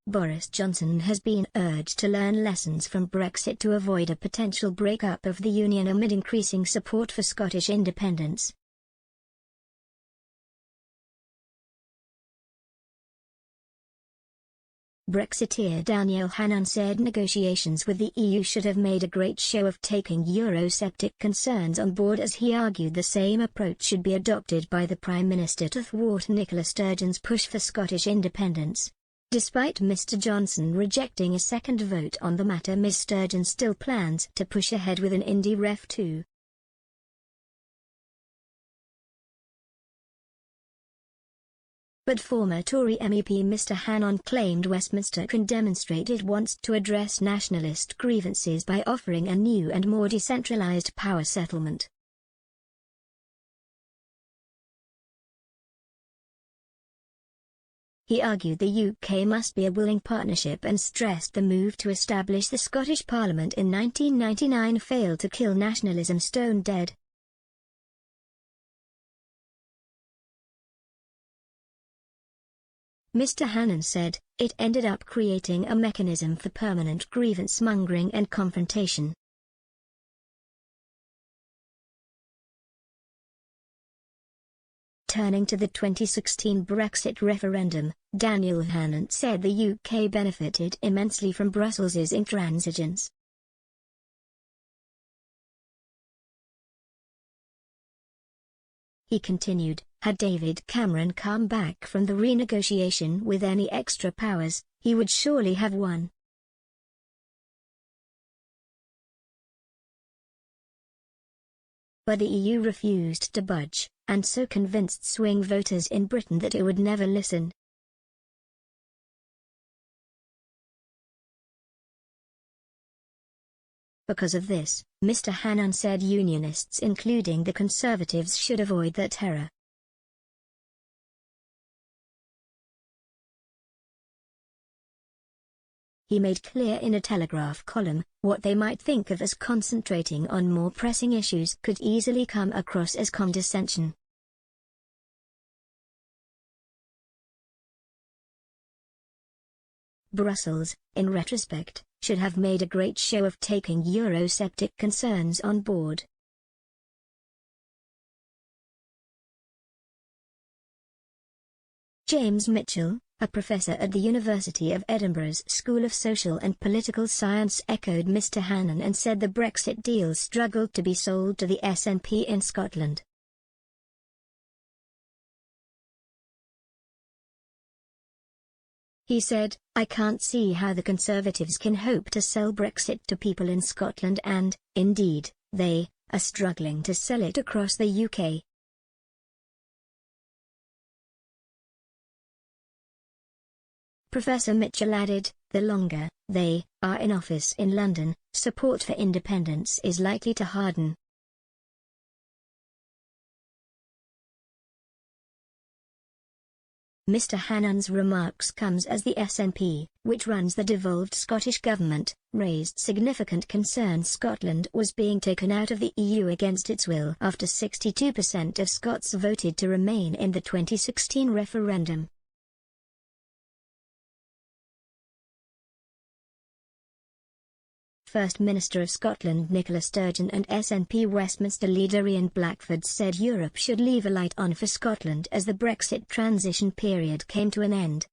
Boris Johnson has been urged to learn lessons from Brexit to avoid a potential breakup of the Union amid increasing support for Scottish independence. Brexiteer Daniel Hannan said negotiations with the EU should have made a great show of taking Eurosceptic concerns on board, as he argued the same approach should be adopted by the Prime Minister to thwart Nicola Sturgeon's push for Scottish independence. Despite Mr Johnson rejecting a second vote on the matter, Ms Sturgeon still plans to push ahead with an Indy Ref 2. But former Tory MEP Mr Hannan claimed Westminster can demonstrate it wants to address nationalist grievances by offering a new and more decentralised power settlement. He argued the UK must be a willing partnership and stressed the move to establish the Scottish Parliament in 1999 failed to kill nationalism stone dead. Mr Hannan said, it ended up creating a mechanism for permanent grievance-mongering and confrontation. Turning to the 2016 Brexit referendum, Daniel Hannan said the UK benefited immensely from Brussels' intransigence. He continued, had David Cameron come back from the renegotiation with any extra powers, he would surely have won. But the EU refused to budge, and so convinced swing voters in Britain that it would never listen. Because of this, Mr Hannan said unionists including the Conservatives should avoid that error. He made clear in a Telegraph column, what they might think of as concentrating on more pressing issues could easily come across as condescension. Brussels, in retrospect, should have made a great show of taking Eurosceptic concerns on board. James Mitchell, a professor at the University of Edinburgh's School of Social and Political Science, echoed Mr Hannan and said the Brexit deal struggled to be sold to the SNP in Scotland. He said, I can't see how the Conservatives can hope to sell Brexit to people in Scotland and, indeed, they are struggling to sell it across the UK. Professor Mitchell added, the longer they are in office in London, support for independence is likely to harden. Mr Hannan's remarks comes as the SNP, which runs the devolved Scottish government, raised significant concern Scotland was being taken out of the EU against its will after 62% of Scots voted to remain in the 2016 referendum. First Minister of Scotland Nicola Sturgeon and SNP Westminster leader Ian Blackford said Europe should leave a light on for Scotland as the Brexit transition period came to an end.